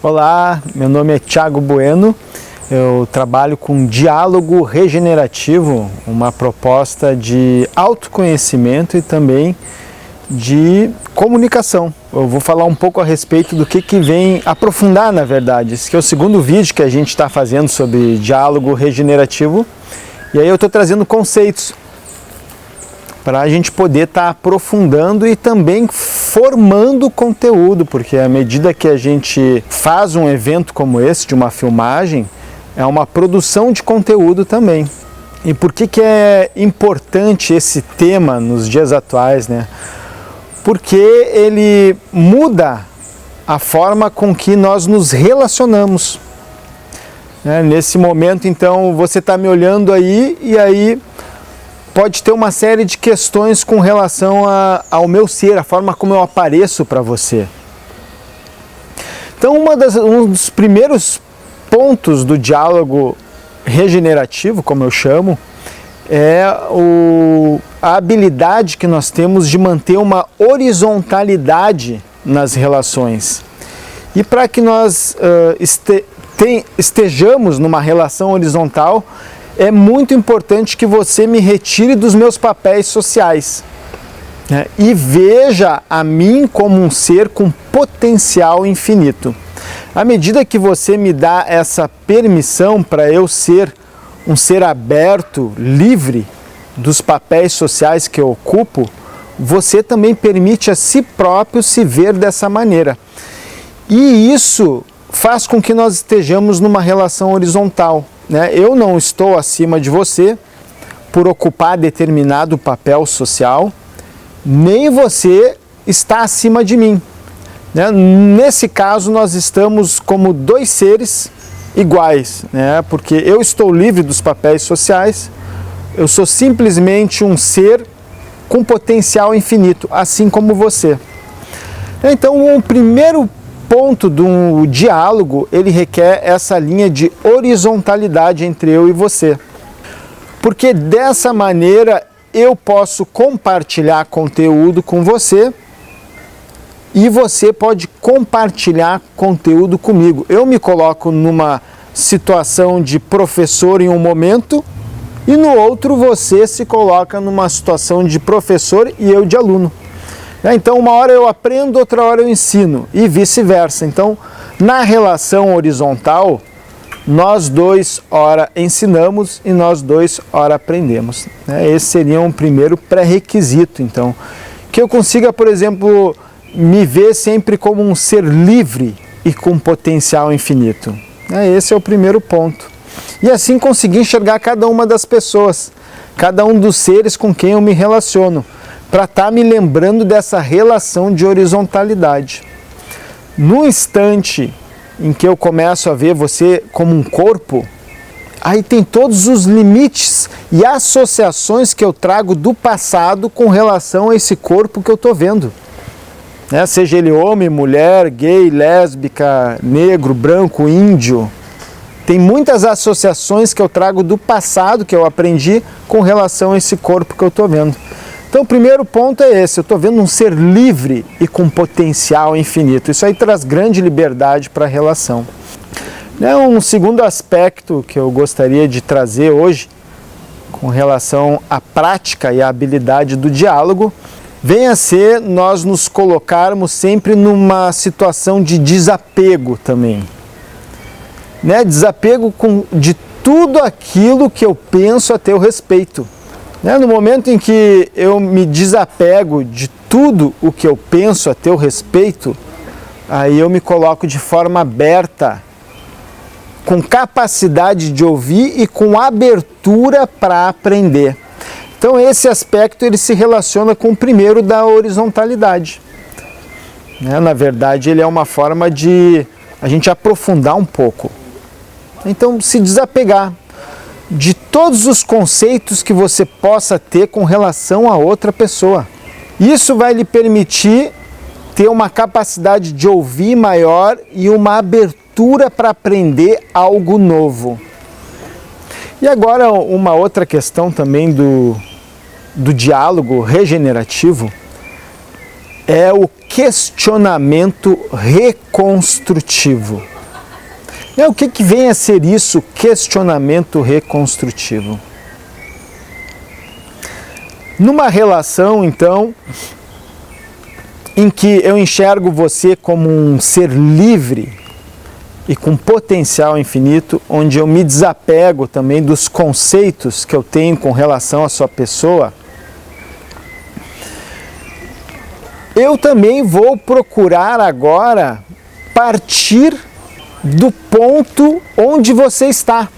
Olá, meu nome é Thiago Bueno, eu trabalho com diálogo regenerativo, uma proposta de autoconhecimento e também de comunicação. Eu vou falar um pouco a respeito do que vem aprofundar, na verdade. Esse que é o segundo vídeo que a gente está fazendo sobre diálogo regenerativo, e aí eu estou trazendo conceitos para a gente poder estar aprofundando e também formando conteúdo, porque à medida que a gente faz um evento como esse, de uma filmagem, é uma produção de conteúdo também. E por que é importante esse tema nos dias atuais, né? Porque ele muda a forma com que nós nos relacionamos. Nesse momento, então, você está me olhando aí e aí pode ter uma série de questões com relação ao meu ser, a forma como eu apareço para você. Então, um dos primeiros pontos do diálogo regenerativo, como eu chamo, é a habilidade que nós temos de manter uma horizontalidade nas relações. E para que nós estejamos numa relação horizontal, é muito importante que você me retire dos meus papéis sociais, né? E veja a mim como um ser com potencial infinito. À medida que você me dá essa permissão para eu ser um ser aberto, livre dos papéis sociais que eu ocupo, você também permite a si próprio se ver dessa maneira. E isso faz com que nós estejamos numa relação horizontal. Eu não estou acima de você por ocupar determinado papel social, nem você está acima de mim. Nesse caso, nós estamos como dois seres iguais, porque eu estou livre dos papéis sociais, eu sou simplesmente um ser com potencial infinito, assim como você. Então, o primeiro ponto do diálogo, ele requer essa linha de horizontalidade entre eu e você. Porque dessa maneira eu posso compartilhar conteúdo com você e você pode compartilhar conteúdo comigo. Eu me coloco numa situação de professor em um momento e no outro você se coloca numa situação de professor e eu de aluno. Então, uma hora eu aprendo, outra hora eu ensino e vice-versa. Então, na relação horizontal, nós dois ora ensinamos e nós dois ora aprendemos. Esse seria um primeiro pré-requisito, então. Que eu consiga, por exemplo, me ver sempre como um ser livre e com potencial infinito. Esse é o primeiro ponto. E assim conseguir enxergar cada uma das pessoas, cada um dos seres com quem eu me relaciono, para estar me lembrando dessa relação de horizontalidade. No instante em que eu começo a ver você como um corpo, aí tem todos os limites e associações que eu trago do passado com relação a esse corpo que eu estou vendo. Seja ele homem, mulher, gay, lésbica, negro, branco, índio. Tem muitas associações que eu trago do passado que eu aprendi com relação a esse corpo que eu estou vendo. Então, o primeiro ponto é esse, eu estou vendo um ser livre e com potencial infinito. Isso aí traz grande liberdade para a relação. Um segundo aspecto que eu gostaria de trazer hoje, com relação à prática e à habilidade do diálogo, vem a ser nós nos colocarmos sempre numa situação de desapego também. Desapego de tudo aquilo que eu penso a teu respeito. No momento em que eu me desapego de tudo o que eu penso a teu respeito, aí eu me coloco de forma aberta, com capacidade de ouvir e com abertura para aprender. Então esse aspecto ele se relaciona com o primeiro da horizontalidade. Na verdade, ele é uma forma de a gente aprofundar um pouco. Então, se desapegar de todos os conceitos que você possa ter com relação a outra pessoa. Isso vai lhe permitir ter uma capacidade de ouvir maior e uma abertura para aprender algo novo. E agora uma outra questão também do diálogo regenerativo é o questionamento reconstrutivo. O que vem a ser isso, questionamento reconstrutivo? Numa relação, então, em que eu enxergo você como um ser livre e com potencial infinito, onde eu me desapego também dos conceitos que eu tenho com relação à sua pessoa, eu também vou procurar agora partir do ponto onde você está,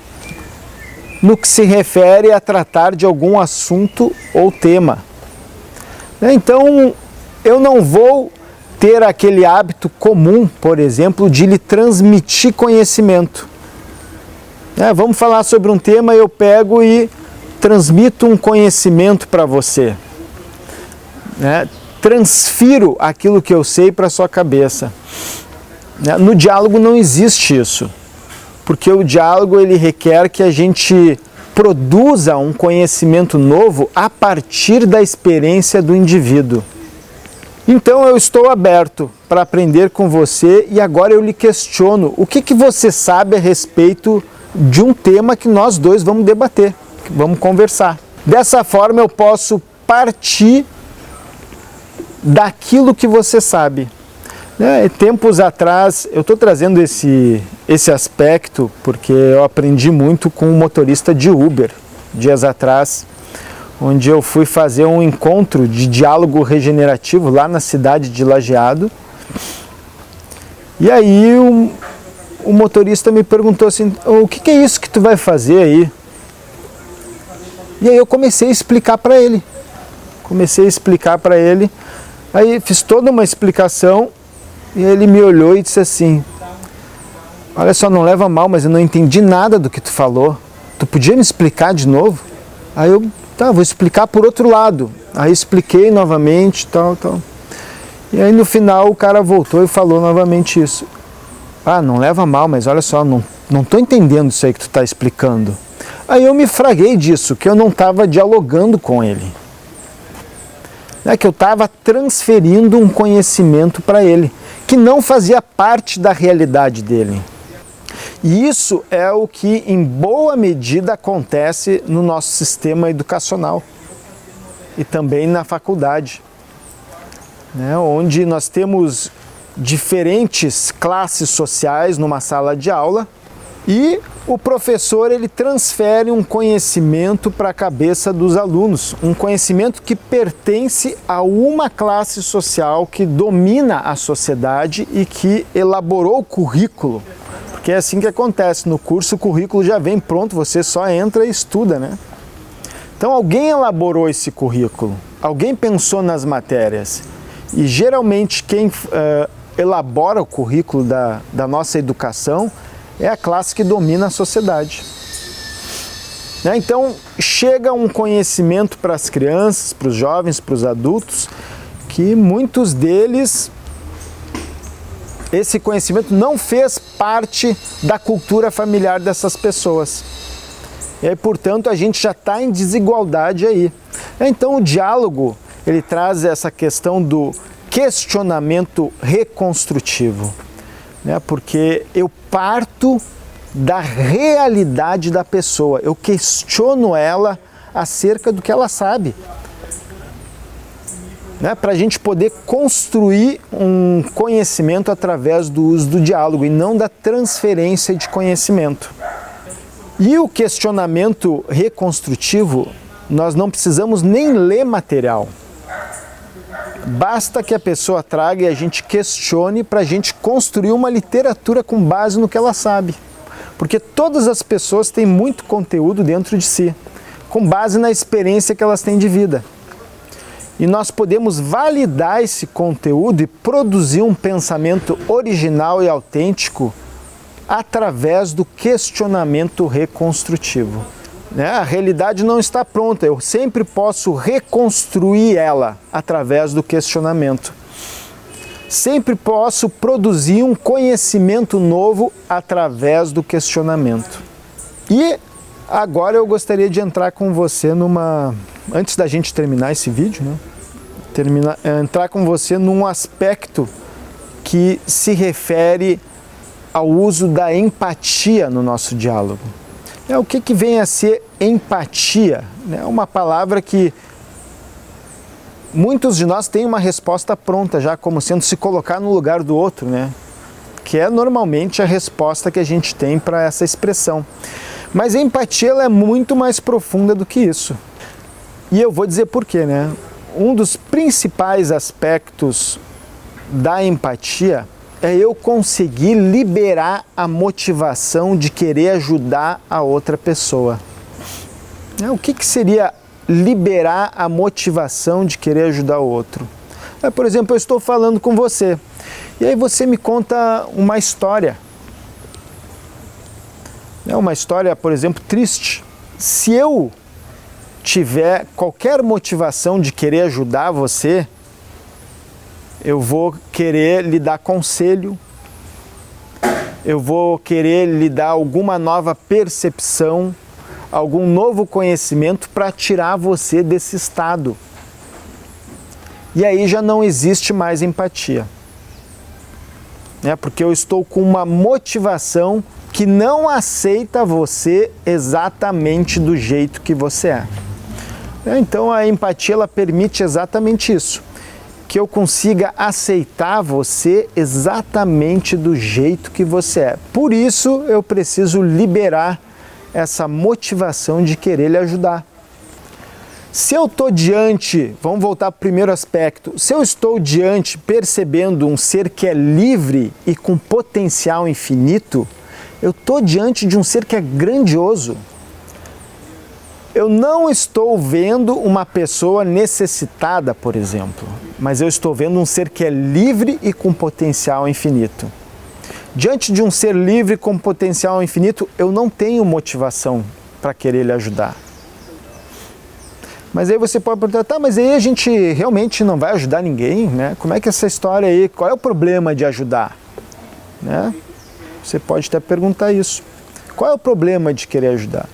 no que se refere a tratar de algum assunto ou tema. Então, eu não vou ter aquele hábito comum, por exemplo, de lhe transmitir conhecimento. Vamos falar sobre um tema, eu pego e transmito um conhecimento para você. Transfiro aquilo que eu sei para a sua cabeça. No diálogo não existe isso, porque o diálogo ele requer que a gente produza um conhecimento novo a partir da experiência do indivíduo. Então eu estou aberto para aprender com você e agora eu lhe questiono o que você sabe a respeito de um tema que nós dois vamos debater, vamos conversar. Dessa forma eu posso partir daquilo que você sabe. Tempos atrás, eu estou trazendo esse aspecto porque eu aprendi muito com um motorista de Uber, dias atrás, onde eu fui fazer um encontro de diálogo regenerativo lá na cidade de Lajeado. E aí o motorista me perguntou assim, o que é isso que tu vai fazer aí? E aí eu comecei a explicar para ele. Aí fiz toda uma explicação e ele me olhou e disse assim, olha só, não leva mal, mas eu não entendi nada do que tu falou. Tu podia me explicar de novo? Aí eu, vou explicar por outro lado. Aí expliquei novamente, tal. E aí no final o cara voltou e falou novamente isso. Não leva mal, mas olha só, não estou entendendo isso aí que tu está explicando. Aí eu me fraguei disso, que eu não estava dialogando com ele. Que eu estava transferindo um conhecimento para ele, que não fazia parte da realidade dele. E isso é o que, em boa medida, acontece no nosso sistema educacional e também na faculdade, onde nós temos diferentes classes sociais numa sala de aula e o professor ele transfere um conhecimento para a cabeça dos alunos, um conhecimento que pertence a uma classe social que domina a sociedade e que elaborou o currículo. Porque é assim que acontece, no curso o currículo já vem pronto, você só entra e estuda, Então alguém elaborou esse currículo, alguém pensou nas matérias e geralmente quem elabora o currículo da nossa educação é a classe que domina a sociedade. Então chega um conhecimento para as crianças, para os jovens, para os adultos, que muitos deles esse conhecimento não fez parte da cultura familiar dessas pessoas. E aí, portanto, a gente já está em desigualdade aí. Então, o diálogo, ele traz essa questão do questionamento reconstrutivo, porque eu parto da realidade da pessoa, eu questiono ela acerca do que ela sabe. Para a gente poder construir um conhecimento através do uso do diálogo e não da transferência de conhecimento. E o questionamento reconstrutivo, nós não precisamos nem ler material. Basta que a pessoa traga e a gente questione para a gente construir uma literatura com base no que ela sabe. Porque todas as pessoas têm muito conteúdo dentro de si, com base na experiência que elas têm de vida. E nós podemos validar esse conteúdo e produzir um pensamento original e autêntico através do questionamento reconstrutivo. A realidade não está pronta, eu sempre posso reconstruir ela através do questionamento. Sempre posso produzir um conhecimento novo através do questionamento. E agora eu gostaria de entrar com você antes da gente terminar esse vídeo, entrar com você num aspecto que se refere ao uso da empatia no nosso diálogo. O que vem a ser empatia? É uma palavra que muitos de nós têm uma resposta pronta já, como sendo se colocar no lugar do outro, né? Que é normalmente a resposta que a gente tem para essa expressão. Mas a empatia ela é muito mais profunda do que isso. E eu vou dizer por quê, né? Um dos principais aspectos da empatia é eu conseguir liberar a motivação de querer ajudar a outra pessoa. O que seria liberar a motivação de querer ajudar o outro? Por exemplo, eu estou falando com você, e aí você me conta uma história. Uma história, por exemplo, triste. Se eu tiver qualquer motivação de querer ajudar você, eu vou querer lhe dar conselho, eu vou querer lhe dar alguma nova percepção, algum novo conhecimento para tirar você desse estado. E aí já não existe mais empatia. Porque eu estou com uma motivação que não aceita você exatamente do jeito que você é. Então a empatia ela permite exatamente isso, que eu consiga aceitar você exatamente do jeito que você é. Por isso eu preciso liberar essa motivação de querer lhe ajudar. Se eu estou diante, vamos voltar para o primeiro aspecto, se eu estou diante percebendo um ser que é livre e com potencial infinito, eu estou diante de um ser que é grandioso. Eu não estou vendo uma pessoa necessitada, por exemplo, mas eu estou vendo um ser que é livre e com potencial infinito. Diante de um ser livre com potencial infinito, eu não tenho motivação para querer lhe ajudar. Mas aí você pode perguntar, mas aí a gente realmente não vai ajudar ninguém, né? Como é que é essa história aí? Qual é o problema de ajudar? Né? Você pode até perguntar isso. Qual é o problema de querer ajudar?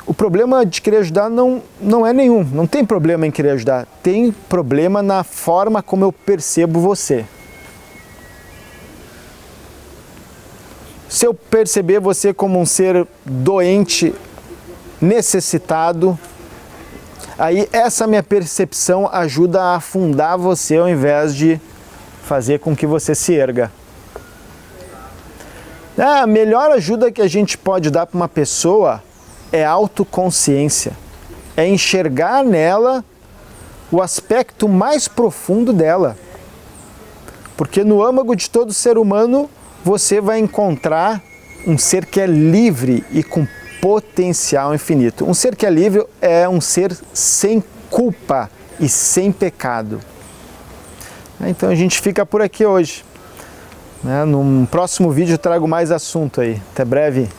O problema de querer ajudar não é nenhum, não tem problema em querer ajudar. Tem problema na forma como eu percebo você. Se eu perceber você como um ser doente, necessitado, aí essa minha percepção ajuda a afundar você ao invés de fazer com que você se erga. A melhor ajuda que a gente pode dar para uma pessoa é autoconsciência. É enxergar nela o aspecto mais profundo dela. Porque no âmago de todo ser humano você vai encontrar um ser que é livre e com potencial infinito. Um ser que é livre é um ser sem culpa e sem pecado. Então a gente fica por aqui hoje. Num próximo vídeo eu trago mais assunto aí. Até breve.